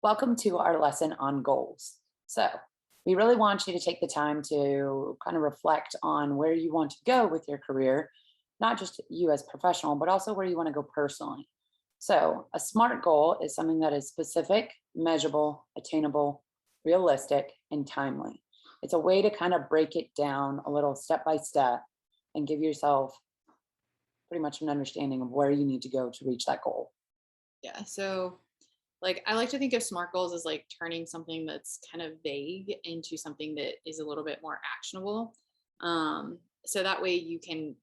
Welcome to our lesson on goals. So, we really want you to take the time to kind of reflect on where you want to go with your career, not just you as professional, but also where you want to go personally. So, a SMART goal is something that is specific, measurable, attainable, realistic, and timely. It's a way to kind of break it down a little step by step and give yourself pretty much an understanding of where you need to go to reach that goal. Yeah. So, I like to think of SMART goals as like turning something that's kind of vague into something that is a little bit more actionable. So that way you can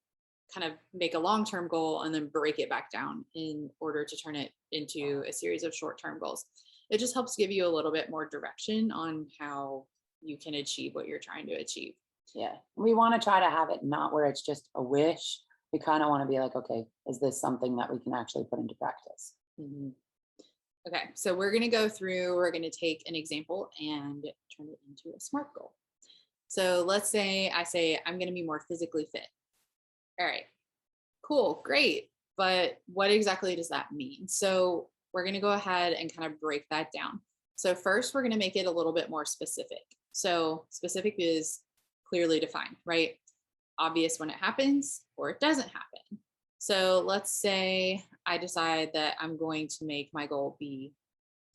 kind of make a long-term goal and then break it back down in order to turn it into a series of short-term goals. It just helps give you a little bit more direction on how you can achieve what you're trying to achieve. Yeah. We want to try to have it not where it's just a wish. We kind of want to be like, okay, is this something that we can actually put into practice? Mhm. Okay, so we're going to take an example and turn it into a SMART goal. So let's say I say I'm going to be more physically fit. All right, cool, great. But what exactly does that mean? So we're going to go ahead and kind of break that down. So first, we're going to make it a little bit more specific. So specific is clearly defined, right? Obvious when it happens or it doesn't happen. So let's say I decide that I'm going to make my goal be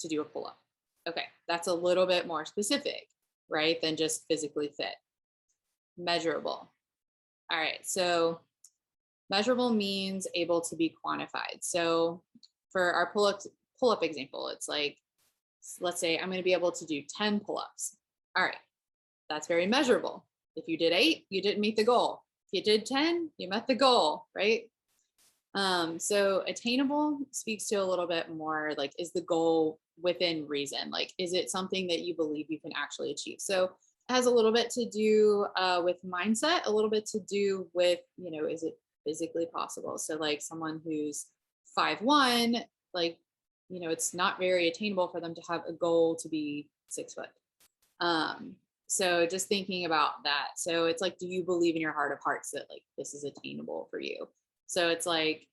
to do a pull up. Okay, that's a little bit more specific, right? Than just physically fit. Measurable. All right, so measurable means able to be quantified. So for our pull up example, it's like let's say I'm going to be able to do 10 pull-ups. All right, that's very measurable. If you did 8, you didn't meet the goal. If you did 10, you met the goal, right? So attainable speaks to a little bit more like, is the goal within reason? Like, is it something that you believe you can actually achieve? So it has a little bit to do with mindset, a little bit to do with, is it physically possible? So like someone who's 5'1", like, it's not very attainable for them to have a goal to be 6 foot. So just thinking about that. So it's like, do you believe in your heart of hearts that like this is attainable for you? So it's like,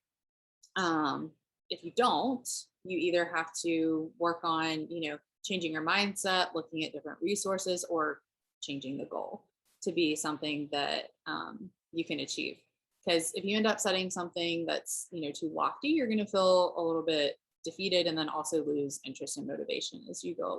if you don't, you either have to work on, changing your mindset, looking at different resources, or changing the goal to be something that you can achieve. Because if you end up setting something that's, too lofty, you're going to feel a little bit defeated and then also lose interest and motivation as you go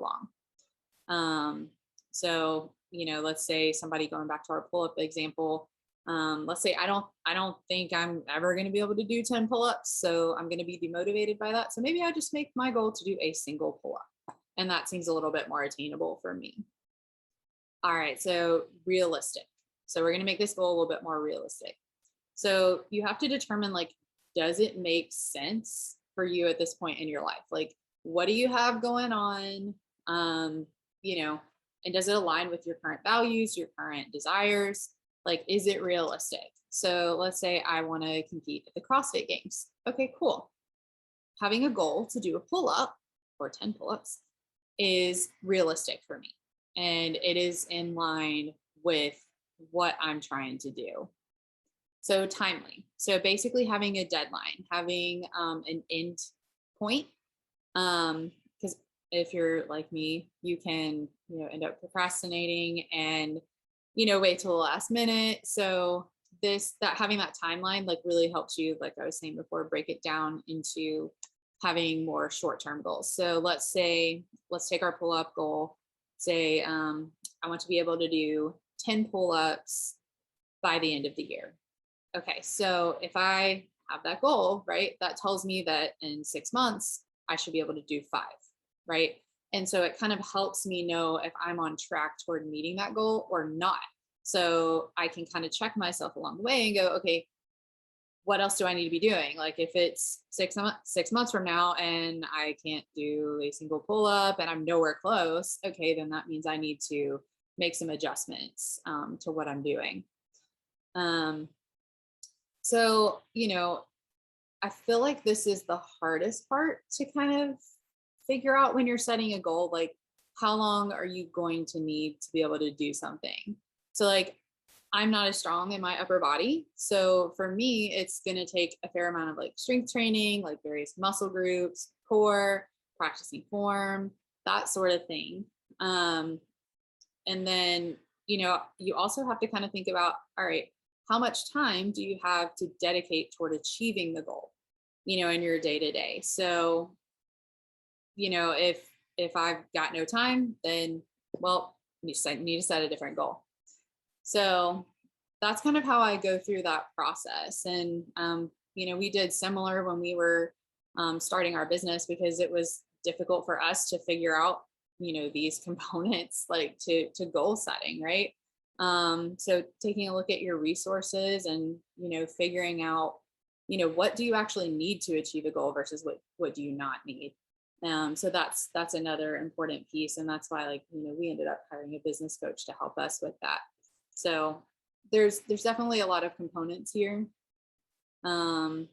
along. So, let's say somebody going back to our pull-up example, let's say I don't think I'm ever going to be able to do 10 pull-ups, so I'm going to be demotivated by that. So maybe I just make my goal to do a single pull-up, and that seems a little bit more attainable for me. All right, so realistic. So we're going to make this goal a little bit more realistic. So you have to determine, like, does it make sense for you at this point in your life? Like, what do you have going on? And does it align with your current values, your current desires? Like, is it realistic? So let's say I want to compete at the CrossFit Games. Okay, cool. Having a goal to do a pull up or 10 pull ups is realistic for me. And it is in line with what I'm trying to do. So timely. So basically having a deadline, having an end point. Because if you're like me, you can, end up procrastinating and, wait till the last minute. So that having that timeline like really helps you, like I was saying before, break it down into having more short-term goals. So let's take our pull-up goal. Say I want to be able to do 10 pull-ups by the end of the year. Okay, so if I have that goal, right, that tells me that in 6 months, I should be able to do 5, right? And so it kind of helps me know if I'm on track toward meeting that goal or not. So I can kind of check myself along the way and go, okay, what else do I need to be doing? Like if it's 6 months from now and I can't do a single pull up and I'm nowhere close, okay, then that means I need to make some adjustments to what I'm doing. So, I feel like this is the hardest part to kind of figure out when you're setting a goal. Like, how long are you going to need to be able to do something? So, like, I'm not as strong in my upper body. So, for me, it's going to take a fair amount of like strength training, like various muscle groups, core, practicing form. that sort of thing. And then, you also have to kind of think about, all right, how much time do you have to dedicate toward achieving the goal, in your day to day? So, if I've got no time, then, well, need to set a different goal. So that's kind of how I go through that process. And, we did similar when we were starting our business, because it was difficult for us to figure out, these components, like to goal setting, right? So taking a look at your resources and, figuring out, what do you actually need to achieve a goal versus what do you not need? So that's another important piece. And that's why, like, we ended up hiring a business coach to help us with that. So there's definitely a lot of components here. And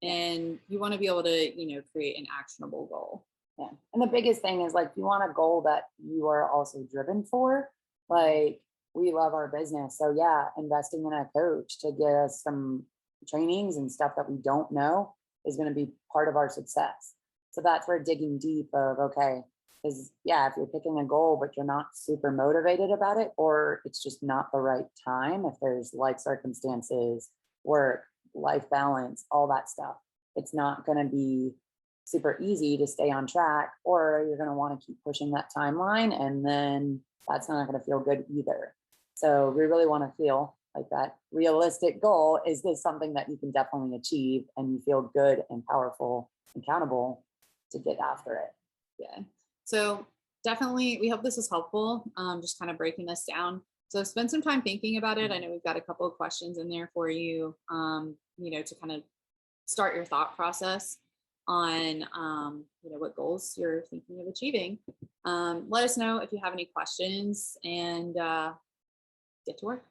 you want to be able to, create an actionable goal. Yeah. And the biggest thing is like you want a goal that you are also driven for. Like we love our business. So yeah, investing in a coach to get us some trainings and stuff that we don't know is going to be part of our success. So that's where digging deep of, okay, is yeah, if you're picking a goal, but you're not super motivated about it, or it's just not the right time, if there's life circumstances, work, life balance, all that stuff, it's not going to be super easy to stay on track, or you're going to want to keep pushing that timeline, and then that's not going to feel good either. So we really want to feel like that realistic goal. Is this something that you can definitely achieve and you feel good and powerful, accountable to get after it? Yeah. So definitely, we hope this is helpful. Just kind of breaking this down. So spend some time thinking about it. I know we've got a couple of questions in there for you, to kind of start your thought process on, what goals you're thinking of achieving. Let us know if you have any questions, and get to work.